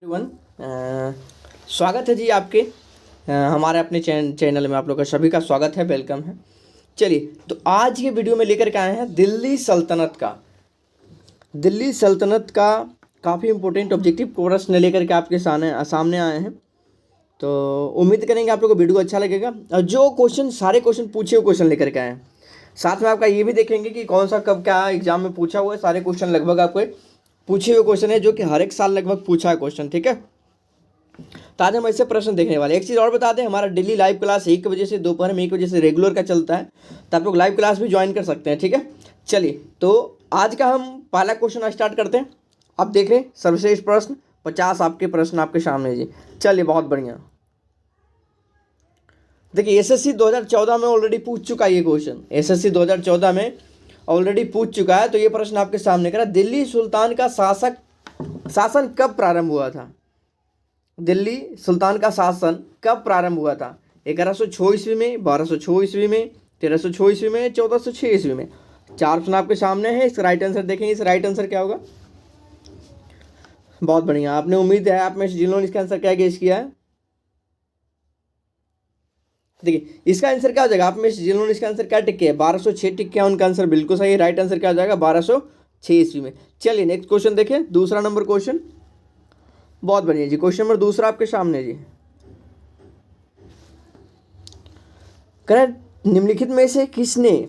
Everyone, स्वागत है जी आपके हमारे अपने चैनल में। आप लोग का सभी का स्वागत है, वेलकम है। चलिए, तो आज के वीडियो में लेकर के आए हैं दिल्ली सल्तनत का काफ़ी इंपॉर्टेंट ऑब्जेक्टिव प्रश्न लेकर के आपके सामने आए हैं। तो उम्मीद करेंगे आप लोग को वीडियो अच्छा लगेगा। और जो क्वेश्चन सारे क्वेश्चन पूछे हुए क्वेश्चन लेकर के आए हैं, साथ में आपका ये भी देखेंगे कि कौन सा कब क्या एग्जाम में पूछा हुआ है। सारे क्वेश्चन लगभग आपको पूछे हुए क्वेश्चन है, जो कि हर एक साल लगभग पूछा है क्वेश्चन, ठीक है। तो आज हम ऐसे प्रश्न देखने वाले। एक चीज़ और बता दें, हमारा डेली लाइव क्लास 1 बजे से दोपहर में 1 बजे से रेगुलर का चलता है, तो आप लोग लाइव क्लास भी ज्वाइन कर सकते हैं, ठीक है। चलिए, तो आज का हम पहला क्वेश्चन स्टार्ट करते हैं। अब देख रहे हैं सर्वश्रेष्ठ प्रश्न 50 आपके प्रश्न आपके सामने जी। चलिए, बहुत बढ़िया। देखिए, एसएससी 2014 में ऑलरेडी पूछ चुका है ये क्वेश्चन। एसएससी 2014 में ऑलरेडी पूछ चुका है। तो ये प्रश्न आपके सामने करा, दिल्ली सुल्तान का शासन कब प्रारंभ हुआ था? दिल्ली सुल्तान का शासन कब प्रारंभ हुआ था? 1106 ईस्वी में, 1206 ईस्वी में, 1306 ईस्वी में, 1406 ईस्वी में। चार ऑप्शन आपके सामने है। इसका राइट आंसर देखेंगे, इस राइट आंसर क्या होगा? बहुत बढ़िया, आपने उम्मीद है आप में से जिन्होंने इसका आंसर क्या गेस किया है। देखिए, इसका आंसर क्या हो जाएगा? आप में से जिन्होंने इसका आंसर क्या टिक किया, 1206 टिक किया, उनका आंसर बिल्कुल सही। राइट आंसर क्या हो जाएगा? 1206 ईस्वी में। चलिए, नेक्स्ट क्वेश्चन देखिए, दूसरा नंबर क्वेश्चन। बहुत बढ़िया जी, क्वेश्चन नंबर दूसरा आपके सामने जी। करें, निम्नलिखित में से किसने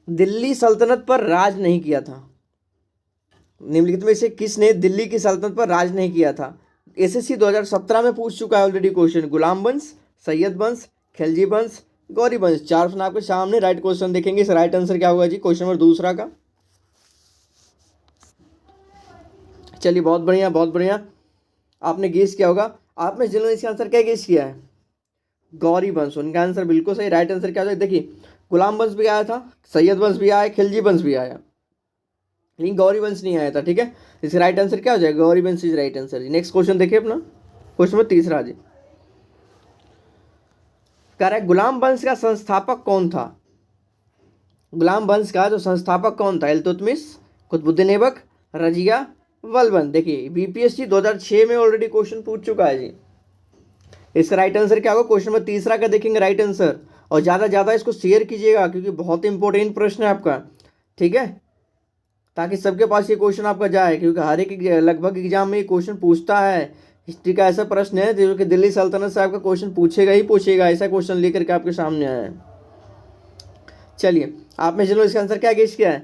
दिल्ली सल्तनत पर राज नहीं किया था? निम्नलिखित में से किसने दिल्ली की सल्तनत पर राज नहीं किया था? एसएससी 2017 में पूछ चुका है ऑलरेडी क्वेश्चन। गुलाम वंश, सैयद वंश, खिलजी वंश, गौरी वंश। चार ऑप्शन आपके सामने, राइट क्वेश्चन देखेंगे, इस राइट आंसर क्या होगा जी क्वेश्चन नंबर दूसरा का? चलिए, बहुत बढ़िया, बहुत बढ़िया, आपने गेस किया होगा। आप में जिन्होंने इसका आंसर क्या गेस किया है? गौरी वंश, उनका आंसर बिल्कुल सही। राइट आंसर क्या होगा? देखिए, गुलाम वंश भी आया था, सैयद वंश भी आया, खिलजी वंश भी आया, लेकिन गौरी वंश नहीं आया था, ठीक है। इसका राइट आंसर क्या हो जाएगा? गौरी वंश इज राइट आंसर जी। नेक्स्ट क्वेश्चन देखिए अपना, क्वेश्चन नंबर तीसरा जी। करेक्ट, गुलाम वंश का संस्थापक कौन था? गुलाम वंश का जो संस्थापक कौन था? इल्तुतमिश, कुतुबुद्दीन ऐबक, रजिया, बलबन। देखिए, बीपीएससी 2006 में ऑलरेडी क्वेश्चन पूछ चुका है जी। इसका राइट आंसर क्या होगा? क्वेश्चन नंबर तीसरा का देखेंगे राइट आंसर। और ज़्यादा ज़्यादा इसको शेयर कीजिएगा, क्योंकि बहुत इंपॉर्टेंट प्रश्न है आपका, ठीक है, ताकि सबके पास ये क्वेश्चन आपका जाए। क्योंकि हर एक लगभग एग्जाम में ये क्वेश्चन पूछता है। हिस्ट्री का ऐसा प्रश्न है जो कि दिल्ली सल्तनत से आपका क्वेश्चन पूछेगा ही पूछेगा। ऐसा क्वेश्चन लेकर के आपके सामने आया है। चलिए, आप में जिन्होंने इसका आंसर क्या गेस किया है?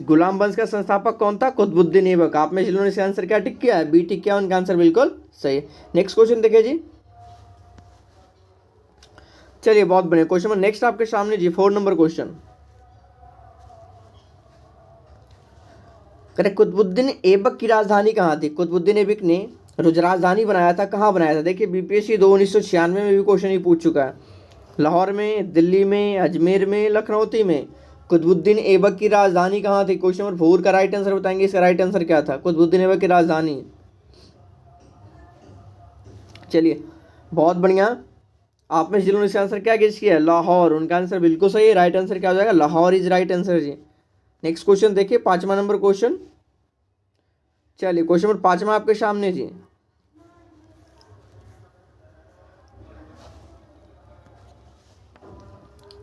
गुलाम वंश का संस्थापक कौन था? कुतुबुद्दीन ऐबक। आप में जिन्होंने इसका आंसर क्या टिक किया है? बी टिक किया, उनका आंसर बिल्कुल सही। नेक्स्ट क्वेश्चन देखिए जी। चलिए, बहुत बढ़िया, क्वेश्चन नंबर नेक्स्ट आपके सामने जी, 4 number question. Correct, Qutbuddin Aibak की राजधानी कहाँ थी? कुतुबुद्दीन ऐबक ने जो राजधानी बनाया था, कहाँ बनाया था? देखिए, बीपीएससी 1996 में भी क्वेश्चन ही पूछ चुका है। लाहौर में, दिल्ली में, अजमेर में, लखनऊती में। कुतुबुद्दीन ऐबक की राजधानी कहाँ थी? क्वेश्चन नंबर 4 का राइट आंसर बताएंगे, इसका राइट आंसर क्या था? कुतुबुद्दीन ऐबक की राजधानी। चलिए, बहुत बढ़िया, आप में जिन्होंने इसका आंसर क्या गेस किया है? लाहौर, उनका आंसर बिल्कुल सही है। राइट आंसर क्या हो जाएगा? लाहौर इज राइट आंसर जी। नेक्स्ट क्वेश्चन देखिए, 5वां नंबर क्वेश्चन। चलिए, क्वेश्चन नंबर 5वां आपके सामने जी।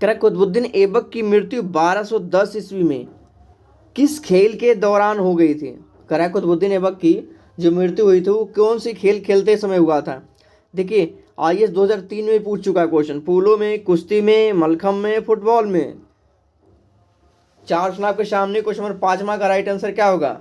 करेक्ट, कुतुबुद्दीन ऐबक की मृत्यु 1210 ईस्वी में किस खेल के दौरान हो गई थी? करेक्ट, कुतुबुद्दीन ऐबक की जो मृत्यु हुई थी वो कौन सी खेल खेलते समय हुआ था? देखिए, आईएएस 2003 में पूछ चुका है क्वेश्चन। पोलो में, कुश्ती में, मलखम में, फुटबॉल में। चार ऑप्शन आपके सामने, क्वेश्चन नंबर 5वां का राइट आंसर क्या होगा?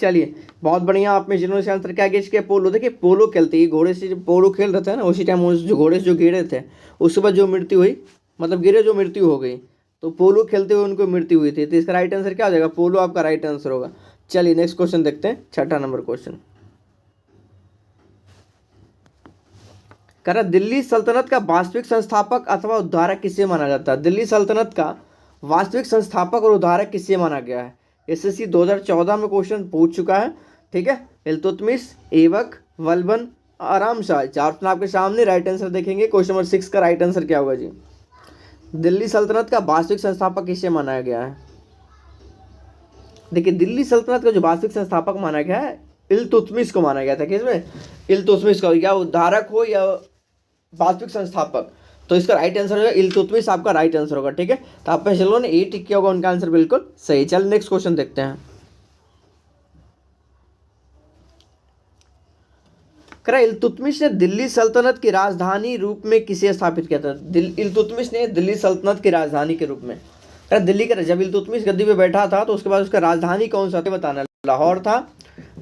चलिए, बहुत बढ़िया, आप में जिन्होंने इसका आंसर क्या गेस किया? पोलो। देखिए, पोलो खेलते ही घोड़े से जब पोलो खेल रहे थे ना, उसी टाइम उस जो घोड़े से जो गिरे थे, उसके बाद जो मृत्यु हुई, मतलब गिरे जो मृत्यु हो गई, तो पोलो खेलते हुए उनको मृत्यु हुई थी। तो इसका राइट आंसर क्या हो जाएगा? पोलो आपका राइट आंसर होगा। चलिए, नेक्स्ट क्वेश्चन देखते हैं, 6ठा नंबर क्वेश्चन। कह दिल्ली सल्तनत का वास्तविक संस्थापक अथवा उद्धारक किसे माना जाता है? दिल्ली सल्तनत का वास्तविक संस्थापक और उद्धारक किसे माना गया है? एसएससी 2014 में क्वेश्चन पूछ चुका है, ठीक है। इल्तुतमिश, ऐबक, बलबन, आराम शाह। चार ऑप्शन आपके सामने, राइट आंसर देखेंगे, क्वेश्चन नंबर 6 का राइट आंसर क्या होगा जी? दिल्ली सल्तनत का वास्तविक संस्थापक किसे माना गया है? देखिए, दिल्ली सल्तनत का जो वास्तविक संस्थापक माना गया है इल्तुतमिश को माना गया था। किसमें? इल्तुतमिश को, या उद्धारक हो या वास्तविक संस्थापक, तो इसका राइट आंसर होगा इल्तुतमिश, आपका राइट आंसर होगा। ठीक है, तो आप में से लोगों ने ए टिक किया होगा, उनका आंसर बिल्कुल सही। चल नेक्स्ट क्वेश्चन देखते हैं। इल्तुतमिश ने दिल्ली सल्तनत की राजधानी रूप में किसे स्थापित किया था? इल्तुतमिश ने दिल्ली सल्तनत की राजधानी के रूप में, दिल्ली का, जब इल्तुतमिश गद्दी पे बैठा था तो उसके बाद उसका राजधानी कौन सा था बताना। लाहौर था,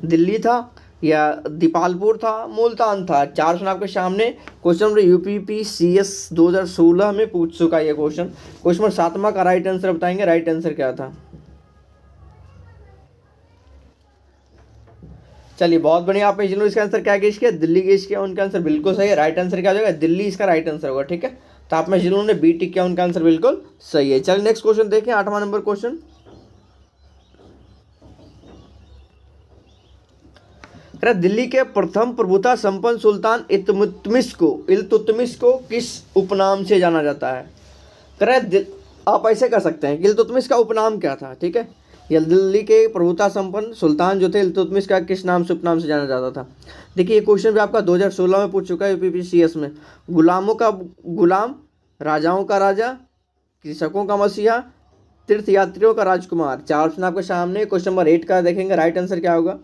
दिल्ली था, या दीपालपुर था, मुल्तान था। 4 ऑप्शन आपके सामने। क्वेश्चन नंबर UPPCS 2016 में पूछ चुका है ये क्वेश्चन। क्वेश्चन नंबर 7वां का राइट आंसर बताएंगे, राइट आंसर क्या था? चलिए बहुत बढ़िया, आपने जिन्होंने इसका आंसर क्या गेस किया? दिल्ली गेस किया, उनका आंसर बिल्कुल सही है। राइट आंसर क्या हो जाएगा? दिल्ली इसका राइट आंसर होगा। ठीक है, तो आप में जिन्होंने बी टिक किया उनका आंसर बिल्कुल सही है। चलिए नेक्स्ट क्वेश्चन देखें, 8वां नंबर क्वेश्चन। दिल्ली के प्रथम प्रभुता संपन्न सुल्तान इल्तुतमिश को किस उपनाम से जाना जाता है? आप ऐसे कर सकते हैं कि इल्तुतमिश का उपनाम क्या था। ठीक है, या दिल्ली के प्रभुता संपन्न सुल्तान जो थे इल्तुतमिश का किस नाम से, उपनाम से जाना जाता था? देखिए ये क्वेश्चन भी आपका 2016 में पूछ चुका है UPPCS में। गुलामों का गुलाम, राजाओं का राजा, कृषकों का मसीहा, तीर्थ यात्रियों का राजकुमार। 4 ऑप्शन आपके सामने। क्वेश्चन नंबर 8 का देखेंगे, राइट आंसर क्या होगा?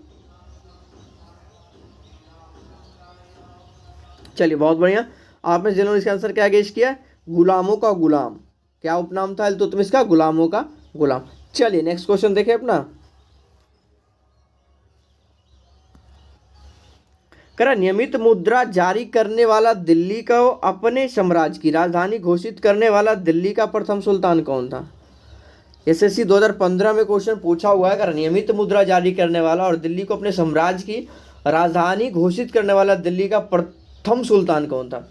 चलिए बहुत बढ़िया, आपने जिन्होंने इसका आंसर क्या गेस किया? गुलामों का गुलाम। क्या उपनाम था इल्तुतमिश का? गुलामों का गुलाम। चलिए नेक्स्ट क्वेश्चन देखें अपना। नियमित मुद्रा जारी करने वाला दिल्ली को अपने साम्राज्य की राजधानी घोषित करने वाला दिल्ली का प्रथम सुल्तान कौन था? SSC 2015 में क्वेश्चन पूछा हुआ है। नियमित मुद्रा जारी करने वाला और दिल्ली को अपने साम्राज्य की राजधानी घोषित करने वाला दिल्ली का प्रथम सुल्तान कौन था?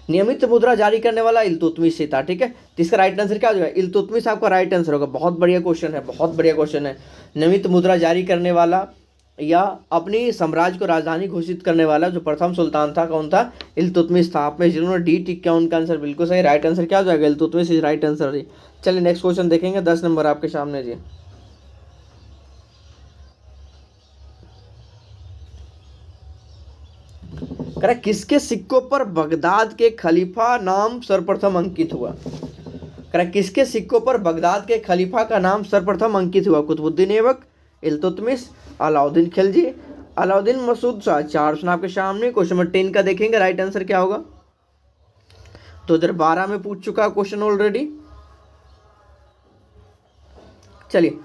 नियमित मुद्रा जारी करने वाला इल्तुतमिश से था। ठीक है, तो इसका राइट आंसर क्या हो जाएगा? इल्तुतमिश आपका राइट आंसर होगा। बहुत बढ़िया क्वेश्चन है, बहुत बढ़िया क्वेश्चन है। नियमित मुद्रा जारी करने वाला या अपनी साम्राज्य को राजधानी घोषित करने वाला जो प्रथम सुल्तान था कौन था? इल्तुतमिश था। आप में जिन्होंने डी टिक किया उनका आंसर बिल्कुल सही। राइट आंसर क्या हो जाएगा? इल्तुतमिश इज राइट आंसर जी। चलिए नेक्स्ट क्वेश्चन देखेंगे, 10 नंबर आपके सामने जी। किसके सिक्कों पर बगदाद के खलीफा नाम सर्वप्रथम अंकित हुआ? किसके सिक्कों पर बगदाद के खलीफा का नाम सर्वप्रथम अंकित हुआ? कुतुबुद्दीन ऐबक, इल्तुतमिश, अलाउद्दीन खिलजी, अलाउद्दीन मसूद शाह। 4 ऑप्शन आपके सामने। क्वेश्चन नंबर 10 का देखेंगे, राइट आंसर क्या होगा? 2012 में पूछ चुका क्वेश्चन ऑलरेडी। चलिए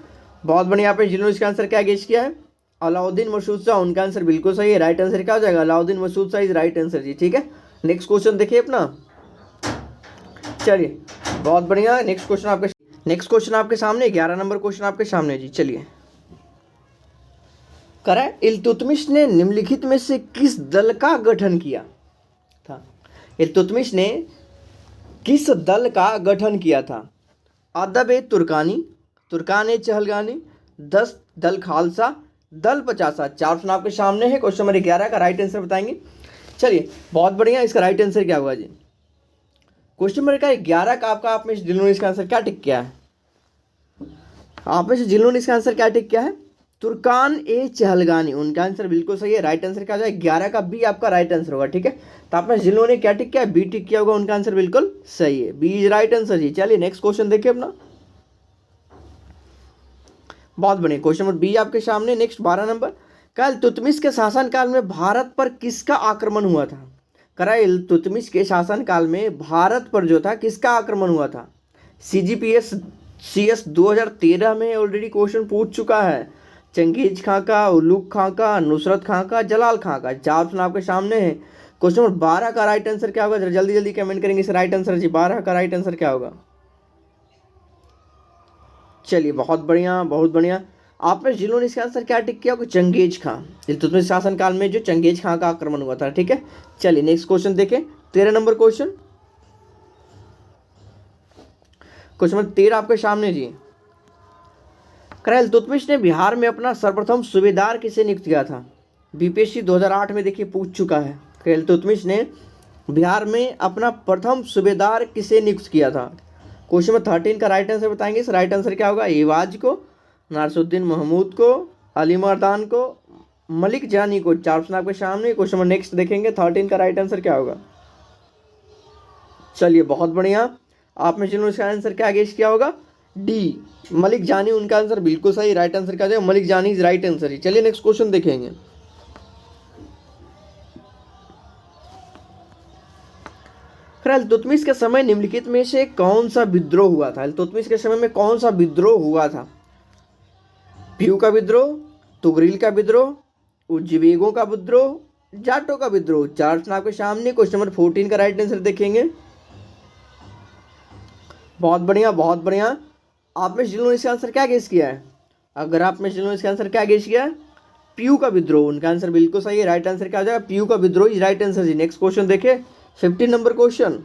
बहुत बढ़िया, आप जिन्होंने इसका आंसर क्या गेस किया है? अलाउद्दीन मसूद शाह, उनका आंसर बिल्कुल सही है। राइट आंसर क्या हो जाएगा? Alauddin Masood Shah is right answer जी। ठीक है, नेक्स्ट क्वेश्चन देखिए अपना। चलिए बहुत बढ़िया, नेक्स्ट क्वेश्चन आपके सामने, 11 नंबर क्वेश्चन आपके सामने जी। चलिए इल्तुतमिश ने निम्नलिखित में से किस दल का गठन किया था? इल्तुतमिश ने किस दल का गठन किया था? अदब तुर्कानी, तुर्कान चहलगानी, 10 दल खालसा, दल 50। 4 ऑप्शन आपके सामने है। क्वेश्चन नंबर 11 का राइट आंसर बताएंगे। चलिए बहुत बढ़िया, इसका राइट आंसर क्या होगा जी? क्वेश्चन नंबर 11 का आपका, आप में से जिन्होंने इसका आंसर क्या टिक किया है? आप में से जिन्होंने इसका आंसर क्या टिक किया है? तुर्कान चहलगानी, उनका आंसर बिल्कुल सही है। राइट आंसर क्या हो जाएगा? 11 का बी आपका राइट आंसर होगा। ठीक है, तो आपने जिन्होंने क्या टिक किया? बी टिक किया होगा, उनका आंसर बिल्कुल सही है। बी इज राइट आंसर जी। चलिए नेक्स्ट क्वेश्चन देखिए अपना। बहुत बढ़िया, क्वेश्चन नंबर बी आपके सामने। Next 12 number. इल्तुतमिश के शासनकाल में भारत पर किसका आक्रमण हुआ था? इल्तुतमिश के शासनकाल में भारत पर जो था किसका आक्रमण हुआ था? CGPS 2013 में ऑलरेडी क्वेश्चन पूछ चुका है। चंगेज खां का, उलूग खां का, नुसरत खां का, जलाल खां का। 4 ऑप्शन आपके सामने है। क्वेश्चन नंबर 12 का राइट आंसर क्या होगा? जल्दी जल्दी कमेंट करेंगे इस राइट आंसर जी। 12 का राइट आंसर क्या होगा? चलिए बहुत बढ़िया, बहुत बढ़िया। आपने जिन्होंने इसका आंसर क्या टिक किया? चंगेज खां, इल्तुतमिश शासनकाल में जो चंगेज खां का आक्रमण हुआ था। ठीक है, चलिए नेक्स्ट क्वेश्चन देखें, 13 नंबर क्वेश्चन। क्वेश्चन नंबर 13 आपके सामने जी। इल्तुतमिश ने बिहार में अपना सर्वप्रथम सूबेदार किसे नियुक्त किया था? BPSC 2008 में देखिए पूछ चुका है। इल्तुतमिश ने बिहार में अपना प्रथम सूबेदार किसे नियुक्त किया था? क्वेश्चन नंबर 13 का राइट आंसर बताएंगे। इस राइट आंसर क्या होगा? एवाज को, नासिरुद्दीन महमूद को, अली मर्दान को, मलिक जानी को, 4 ऑप्शन आपके सामने। क्वेश्चन नंबर नेक्स्ट देखेंगे 13 का राइट आंसर क्या होगा। चलिए बहुत बढ़िया, आप में जिन्होंने इसका आंसर क्या गेस किया होगा, डी मलिक जानी, उनका आंसर बिल्कुल सही। राइट आंसर क्या जाएगा, मलिक जानी इज राइट आंसर। चलिए नेक्स्ट क्वेश्चन देखेंगे। इल्तुतमिश के समय निम्नलिखित में से कौन सा विद्रोह हुआ था। इल्तुतमिश के समय में कौन सा विद्रोह हुआ था। पीयू का विद्रोह, तुगरिल का विद्रोह, उज्बेकों का विद्रोह, जाटों का विद्रोह। 4 ऑप्शन आपके सामने। क्वेश्चन नंबर 14 का राइट आंसर देखेंगे। बहुत बढ़िया बहुत बढ़िया, आप में जिन्होंने इसका आंसर क्या गेस किया है, अगर आप में जिन्होंने इसका आंसर क्या गेस किया है, पीयू का विद्रोह, उनका आंसर बिल्कुल सही है। राइट आंसर क्या हो जाएगा, पीयू का विद्रोह इज राइट आंसर जी। नेक्स्ट क्वेश्चन देखिए 15 नंबर क्वेश्चन।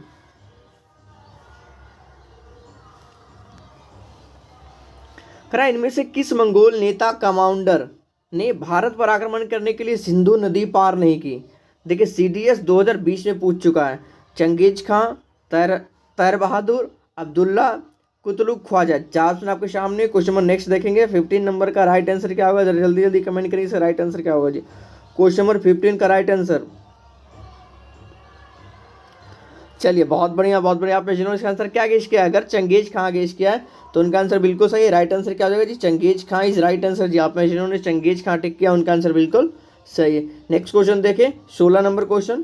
इनमें से किस मंगोल नेता कमांडर ने भारत पर आक्रमण करने के लिए सिंधु नदी पार नहीं की। देखिए CDS 2020 में पूछ चुका है। चंगेज खां, तैर बहादुर, अब्दुल्ला, कुतलुक ख्वाजा। 4 ऑप्शन आपके सामने। क्वेश्चन नंबर नेक्स्ट देखेंगे 15 नंबर का राइट आंसर क्या होगा, जल्दी जल्दी कमेंट करिए सर राइट आंसर क्या होगा जी। क्वेश्चन नंबर 15 का राइट आंसर। चलिए बहुत बढ़िया बहुत बढ़िया, आपने जिन्होंने इसका आंसर क्या गेस किया है, अगर चंगेज खां गेस किया है तो उनका आंसर बिल्कुल सही है। राइट आंसर क्या हो जाएगा जी, Changez Khan is right answer जी। आपने जिन्होंने चंगेज खां टिक किया उनका आंसर बिल्कुल सही है। नेक्स्ट क्वेश्चन देखें 16 नंबर क्वेश्चन।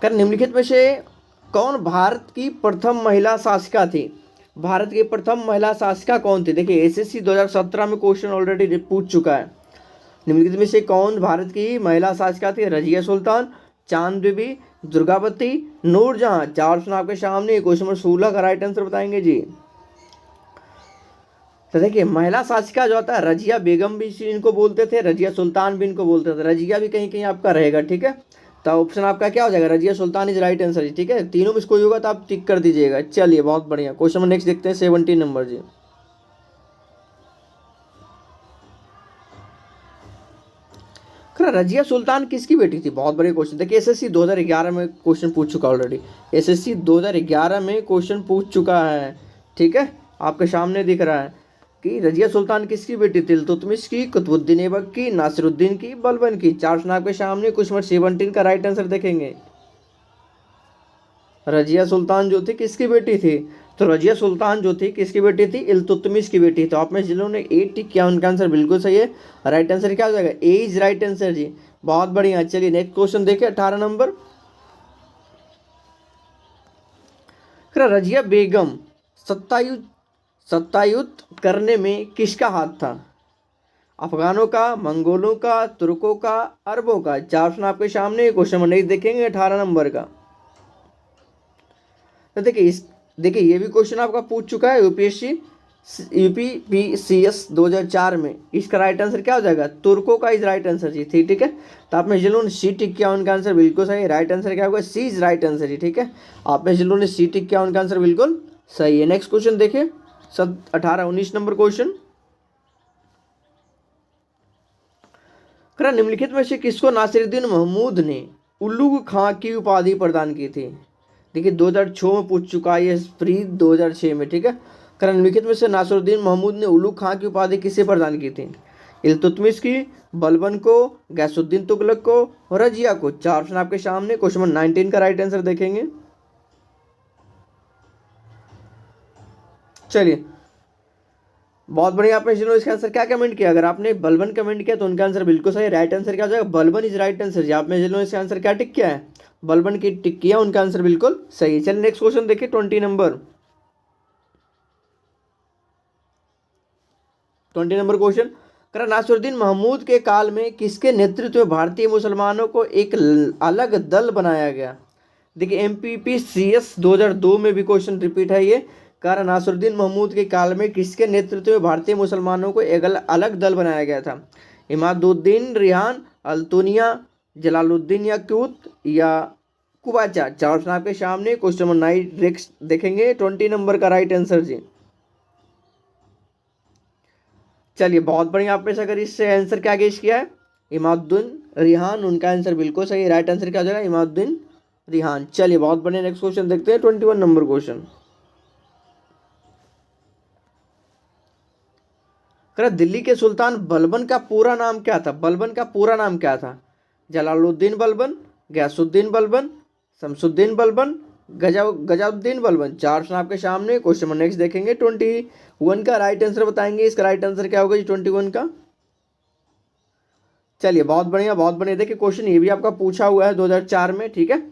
निम्नलिखित में से कौन भारत की प्रथम महिला शासिका थी। भारत की प्रथम महिला शासिका कौन थी। देखिए SSC 2017 में क्वेश्चन ऑलरेडी पूछ चुका है। निम्नलिखित में से कौन भारत की महिला शासिका थी। रजिया सुल्तान, चांद बीबी, दुर्गावती, नूरजहां। 4 ऑप्शन आपके सामने। क्वेश्चन नंबर 16 का राइट आंसर बताएंगे जी। तो देखिए महिला शासिका जो होता है, रजिया बेगम भी इनको बोलते थे, रजिया सुल्तान भी इनको बोलते थे। रजिया भी कहीं कहीं आपका रहेगा, ठीक है। तो ऑप्शन आपका क्या हो जाएगा, Razia Sultan is right answer जी, ठीक है। तीनों में से कोई होगा तो आप टिक कर दीजिएगा। चलिए बहुत बढ़िया, क्वेश्चन नंबर नेक्स्ट देखते हैं 17 नंबर जी। रजिया सुल्तान किसकी बेटी थी, बहुत बड़े क्वेश्चन। देखिए SSC 2011 में क्वेश्चन पूछ चुका ऑलरेडी। SSC 2011 में क्वेश्चन पूछ चुका है, ठीक है। आपके सामने दिख रहा है कि रजिया सुल्तान किसकी बेटी थी। इल्तुतमिश की, कुतुबुद्दीन ऐबक की, नासिरुद्दीन की, बलबन की। 4 ऑप्शन आपके सामने। क्वेश्चन नंबर 17 का राइट आंसर देखेंगे। रजिया सुल्तान जो थी किसकी बेटी थी, तो रजिया सुल्तान जो थी किसकी बेटी थी, इल्तुतमिश की बेटी। तो आप में जिन्होंने ए टिक किया उनका आंसर बिल्कुल सही है। राइट आंसर क्या हो जाएगा, ए इज राइट आंसर जी। बहुत बढ़िया, चलिए नेक्स्ट क्वेश्चन देखिए 18 नंबर। रजिया बेगम सत्तायुत करने में किसका हाथ था। अफगानों का, मंगोलों का, तुर्कों का, अरबों का। 4 ऑप्शन आपके सामने। क्वेश्चन नंबर नेक्स्ट देखेंगे 18 नंबर का। तो देखिए ये भी क्वेश्चन आपका पूछ चुका है UPPCS 2004 में। इसका राइट आंसर क्या हो जाएगा, तुर्कों का इज राइट आंसर जी, ठीक है। तो आपने जिन्होंने सी टिक किया उनका आंसर बिल्कुल सही है। राइट आंसर क्या होगा, सी इज राइट आंसर जी, ठीक है। आपने जिन्होंने सी टिक किया उनका आंसर बिल्कुल सही है। नेक्स्ट क्वेश्चन देखिए 19 नंबर क्वेश्चन। निम्नलिखित में से किसको नासिरुद्दीन महमूद ने उल्लुग खां की उपाधि प्रदान की थी। देखिए 2006 में पूछ चुका है ये फ्री 2006 में, ठीक है। निम्नलिखित में से नासिरुद्दीन महमूद ने उल्लुग खां की उपाधि किसे प्रदान की थी। इल्तुतमिश की, बलबन को, गैसुद्दीन तुगलक को, रजिया को। 4 ऑप्शन आपके सामने। क्वेश्चन नंबर 19 का राइट आंसर देखेंगे। चलिए बहुत बढ़िया, आपने जिन्होंने इसका आंसर क्या कमेंट किया, अगर आपने बलबन कमेंट किया तो उनका आंसर बिल्कुल सही। राइट आंसर क्या हो जाएगा, बलबन इज राइट आंसर जी। आपने जिन्होंने इसका आंसर क्या टिक किया है, बलबन की टिक किया, उनका आंसर बिल्कुल सही है। चलिए नेक्स्ट क्वेश्चन देखिए 20 number. 20 number question. Nasiruddin Mahmud के काल में किसके नेतृत्व में भारतीय मुसलमानों को एक अलग दल बनाया गया। देखिए MPPCS 2002 में भी क्वेश्चन रिपीट है ये। नासिरुद्दीन महमूद के काल में किसके नेतृत्व में भारतीय मुसलमानों को एक अलग दल बनाया गया था। इमादुद्दीन रिहान, अल्तुनिया, जलालुद्दीन याकूत या कुबाचा। 4 ऑप्शन आपके सामने। क्वेश्चन नंबर 9 देखेंगे 20 नंबर का राइट आंसर जी। चलिए बहुत बढ़िया, आपने अगर इससे आंसर क्या गेस किया है, इमादुद्दीन रिहान, उनका आंसर बिल्कुल सही। राइट आंसर क्या हो जाएगा, इमादुद्दीन रिहान। चलिए बहुत बढ़िया, नेक्स्ट क्वेश्चन देखते हैं 21 नंबर क्वेश्चन। कह रहा दिल्ली के सुल्तान बलबन का पूरा नाम क्या था? बलबन का पूरा नाम क्या था? जलालुद्दीन बलबन, गयासुद्दीन बलबन, शमसुद्दीन बलबन, गजाउद्दीन बलबन। चार ऑप्शन आपके सामने। क्वेश्चन नंबर नेक्स्ट देखेंगे 21 का राइट आंसर बताएंगे। इसका राइट आंसर क्या होगा जी 21 का? चलिए बहुत बढ़िया बहुत बढ़िया। देखिए क्वेश्चन ये भी आपका पूछा हुआ है 2004 में, ठीक है।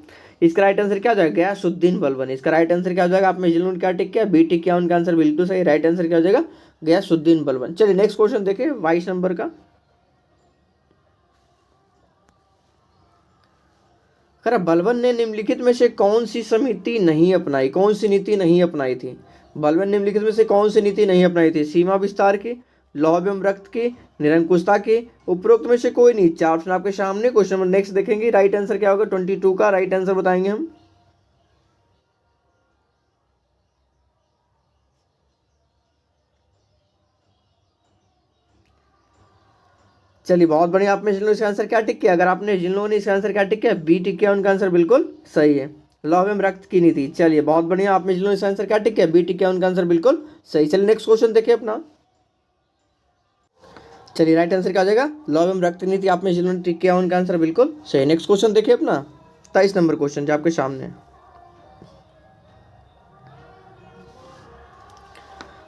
इसका राइट आंसर क्या हो जाएगा? गयासुद्दीन बलबन। इसका राइट आंसर क्या हो जाएगा? आपने जिन्होंने क्या टिक किया, बी टिक किया, उनका आंसर बिल्कुल सही। राइट आंसर क्या हो जाएगा? गयासुद्दीन बलबन। चलिए नेक्स्ट क्वेश्चन देखिए 22 नंबर का। खैर बलबन ने निम्नलिखित में से कौन सी समिति नहीं अपनाई, कौन सी नीति नहीं अपनाई थी? बलबन ने निम्नलिखित में से कौन सी नीति नहीं अपनाई थी? सीमा विस्तार की, लौह एवं रक्त की, निरंकुशता की, उपरोक्त में से कोई नहीं। चार ऑप्शन आपके सामने। क्वेश्चन नंबर नेक्स्ट देखेंगे। राइट आंसर क्या होगा? 22 का राइट आंसर बताएंगे हम। चलिए बहुत बढ़िया। आपने जिन लोगों ने इसका आंसर क्या टिक किया? अगर आपने जिन लोगों ने इसका आंसर क्या टिक किया, बी टिक किया, उनका आंसर बिल्कुल सही है। लौह एवं रक्त की नीति। चलिए बहुत बढ़िया। आपने जिन लोगों ने इसका आंसर क्या टिक किया, बी टिक किया, उनका आंसर बिल्कुल सही। चलिए नेक्स्ट क्वेश्चन देखिए अपना। चलिए राइट आंसर क्या हो जाएगा? लौह एवं रक्त नीति। आपने जिन लोगों ने टिक किया, उनका आंसर बिल्कुल सही। नेक्स्ट क्वेश्चन देखिए अपना 23 नंबर क्वेश्चन जो आपके सामने है।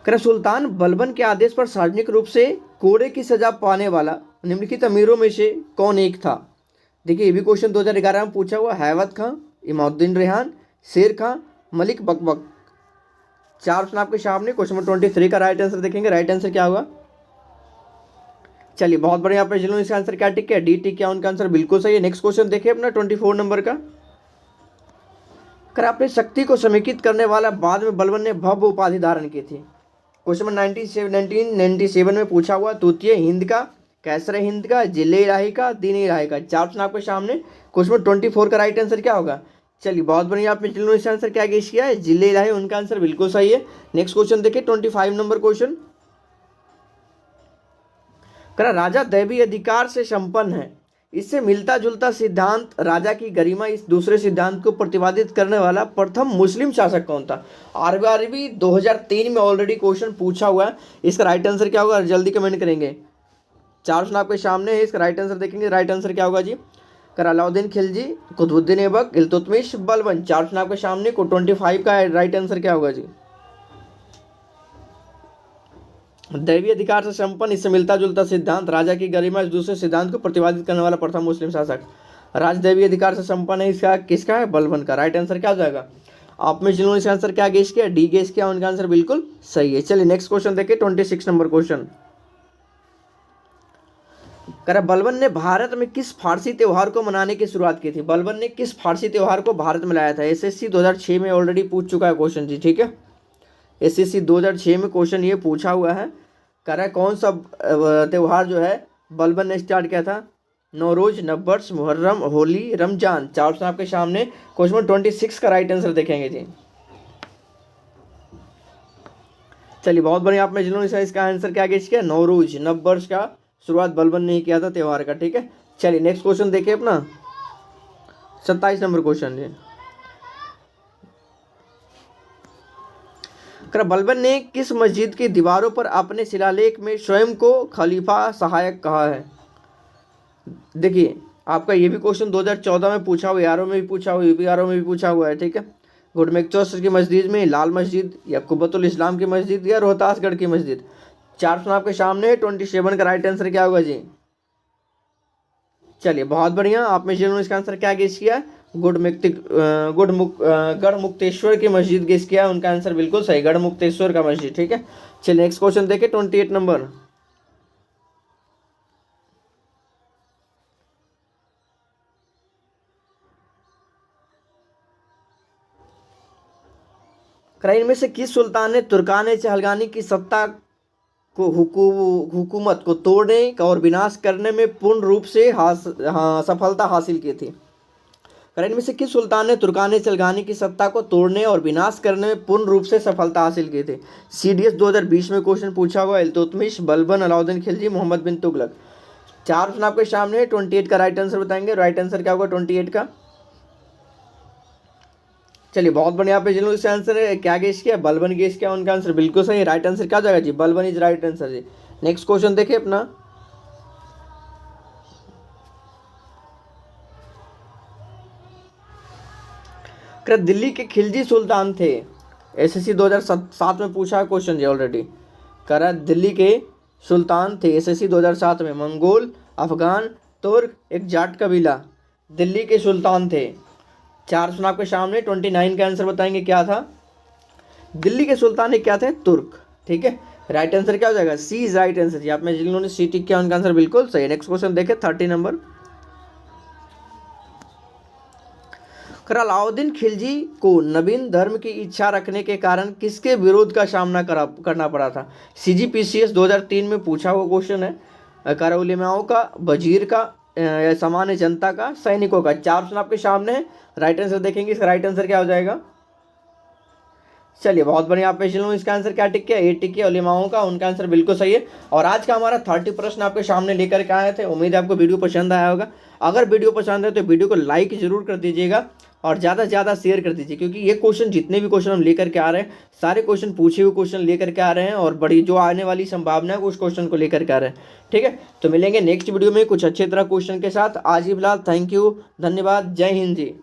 कह सुल्तान बलबन के आदेश पर सार्वजनिक रूप से कोड़े की सजा पाने वाला निम्नलिखित अमीरों में से कौन एक था? देखिए ये भी क्वेश्चन 2011 में पूछा हुआ। हैवत खां, इमामुद्दीन रेहान, शेर खां, मलिक बकबक। चार ऑप्शन आपके सामने। क्वेश्चन नंबर 23 का राइट आंसर देखेंगे। राइट आंसर क्या होगा? चलिए बहुत बढ़िया। आपने जिन्होंने इसका आंसर क्या टिक किया, डी टिक किया, उनका आंसर बिल्कुल सही है। नेक्स्ट क्वेश्चन देखिए अपना 24 नंबर का। कर अपनी शक्ति को समेकित करने वाला बाद में बलबन ने भव्य उपाधि धारण की थी। क्वेश्चन नंबर 1997 में पूछा हुआ। तूतीय हिंद का, कैसर हिंद का, जिले इलाही का, दीन इलाही का। चार ऑप्शन आपके सामने। क्वेश्चन नंबर 24 का राइट आंसर क्या होगा? चलिए बहुत बढ़िया। आपने जिन्होंने इसका आंसर क्या गेस किया है, जिले इलाही, उनका आंसर बिल्कुल सही है। नेक्स्ट क्वेश्चन देखिए 25 नंबर क्वेश्चन। करा राजा दैवी अधिकार से संपन्न है, इससे मिलता जुलता सिद्धांत राजा की गरिमा इस दूसरे सिद्धांत को प्रतिपादित करने वाला प्रथम मुस्लिम शासक कौन था? आरबीआरबी 2003 में ऑलरेडी क्वेश्चन पूछा हुआ है। इसका राइट आंसर क्या होगा? जल्दी कमेंट करेंगे। चार ऑप्शन आपके सामने है। इसका राइट आंसर देखेंगे। राइट आंसर क्या होगा जी? कर अलाउद्दीन खिलजी, कुतुबुद्दीन ऐबक, इल्तुतमिश, बलबन। चार ऑप्शन आपके सामने। को 25 का राइट आंसर क्या होगा जी? दैवीय अधिकार से संपन्न, इससे मिलता जुलता सिद्धांत राजा की गरिमा इस दूसरे सिद्धांत को प्रतिपादित करने वाला प्रथम मुस्लिम शासक। राजदैवीय अधिकार से संपन्न है, इसका किसका है? बलबन का। राइट आंसर क्या हो जाएगा? आप में जिन्होंने इसका आंसर क्या गेस किया, डी गेस किया, उनका आंसर बिल्कुल सही है। चलिए नेक्स्ट क्वेश्चन देखिए 26 नंबर क्वेश्चन। कह रहा बलबन ने भारत में किस फारसी त्योहार को मनाने की शुरुआत की थी? बलबन ने किस फारसी त्योहार को भारत में लाया था? एसएससी 2006 में ऑलरेडी पूछ चुका है क्वेश्चन जी, ठीक है। एसएससी 2006 में क्वेश्चन ये पूछा हुआ है। कह रहा है कौन सा त्यौहार जो है बलबन ने स्टार्ट किया था? नौरोज, नववर्ष, मुहर्रम, होली, रमजान। चार ऑप्शन आपके सामने। क्वेश्चन नंबर 26 का राइट आंसर देखेंगे जी। चलिए बहुत बढ़िया। आप में जिन्होंने इसका आंसर क्या गेस किया, नौरोज, नववर्ष का शुरुआत बलबन ने ही किया था त्यौहार का, ठीक है। चलिए नेक्स्ट क्वेश्चन देखिए अपना 27 नंबर क्वेश्चन जी। बलबन ने किस मस्जिद की दीवारों पर अपने शिलालेख में स्वयं को खलीफा सहायक कहा है? देखिए आपका ये भी क्वेश्चन 2014 में पूछा हुआ, यारों में भी पूछा हुआ, यूपीआरओ में भी पूछा हुआ है, ठीक है। गुडमेक्चर की मस्जिद में, लाल मस्जिद, या कुब्बतुल इस्लाम की मस्जिद, या रोहतासगढ़ की मस्जिद। चार ऑप्शन आपके सामने है। 27 का राइट आंसर क्या होगा जी? चलिए बहुत बढ़िया। आप में जिन्होंने इसका आंसर क्या गेस किया, गढ़मुक्तेश्वर की मस्जिद गेस किया, उनका आंसर बिल्कुल सही, गढ़मुक्तेश्वर का मस्जिद, ठीक है। चलिए नेक्स्ट क्वेश्चन देखिए 28 नंबर। इनमें से किस सुल्तान ने तुर्कान चहलगानी की सत्ता को हुकूमत को तोड़ने और विनाश करने में पूर्ण रूप से सफलता हासिल की थी? इनमें से किस सुल्तान ने तुर्कान चहलगानी की सत्ता को तोड़ने और विनाश करने में पूर्ण रूप से सफलता हासिल की थी? सीडीएस 2020 में क्वेश्चन पूछा हुआ। इल्तुतमिश, बलबन, अलाउद्दीन खिलजी, मोहम्मद बिन तुगलक। चार ऑप्शन आपके सामने है। 28 का राइट आंसर बताएंगे। राइट आंसर क्या होगा 28 का? चलिए बहुत बढ़िया। पे जिन्होंने इसका आंसर है क्या गेस किया, बलबन गेस किया, उनका आंसर बिल्कुल सही। राइट आंसर क्या हो जाएगा जी? बलबन इज राइट आंसर जी। नेक्स्ट क्वेश्चन देखिए अपना, क्या दिल्ली के खिलजी सुल्तान थे? एसएससी 2007 में पूछा है क्वेश्चन जी ऑलरेडी। कह रहा है दिल्ली के सुल्तान थे एसएससी 2007 में, मंगोल, अफगान, तुर्क, एक जाट कबीला। दिल्ली के सुल्तान थे। 4 ऑप्शन आपके सामने, 29 का आंसर बताएंगे क्या था। दिल्ली के सुल्तान क्या थे? तुर्क। ठीक है, राइट आंसर क्या हो जाएगा? सी इज राइट आंसर जी। आप में जिन्होंने सी टिक किया उनका आंसर बिल्कुल सही है। नेक्स्ट क्वेश्चन देखें 30 नंबर। अलाउद्दीन खिलजी को नवीन धर्म की इच्छा रखने के कारण किसके विरोध का सामना करना पड़ा था? सीजीपीसीएस 2003 में पूछा हुआ क्वेश्चन है। कर उलेमाओं का, वजीर का, सामान्य जनता का, सैनिकों का। 4 ऑप्शन आपके सामने है। राइट आंसर देखेंगे, इसका राइट आंसर क्या हो जाएगा? चलिए बहुत बढ़िया, आप पेश लूँ। इसका आंसर क्या टिक किया? ए टिक किया, उलेमाओं का। उनका आंसर बिल्कुल सही है। और आज का हमारा 30 प्रश्न आपके सामने लेकर के आए थे। उम्मीद है आपको वीडियो पसंद आया होगा। अगर वीडियो पसंद है तो वीडियो को लाइक जरूर कर दीजिएगा और ज़्यादा से ज़्यादा शेयर कर दीजिए, क्योंकि ये क्वेश्चन, जितने भी क्वेश्चन हम लेकर के आ रहे हैं, सारे क्वेश्चन पूछे हुए क्वेश्चन लेकर के आ रहे हैं और बड़ी जो आने वाली संभावना है उस क्वेश्चन को लेकर के आ रहे हैं। ठीक है, तो मिलेंगे नेक्स्ट वीडियो में कुछ अच्छे तरह क्वेश्चन के साथ। आज ही फिलहाल थैंक यू, धन्यवाद, जय हिंद जी।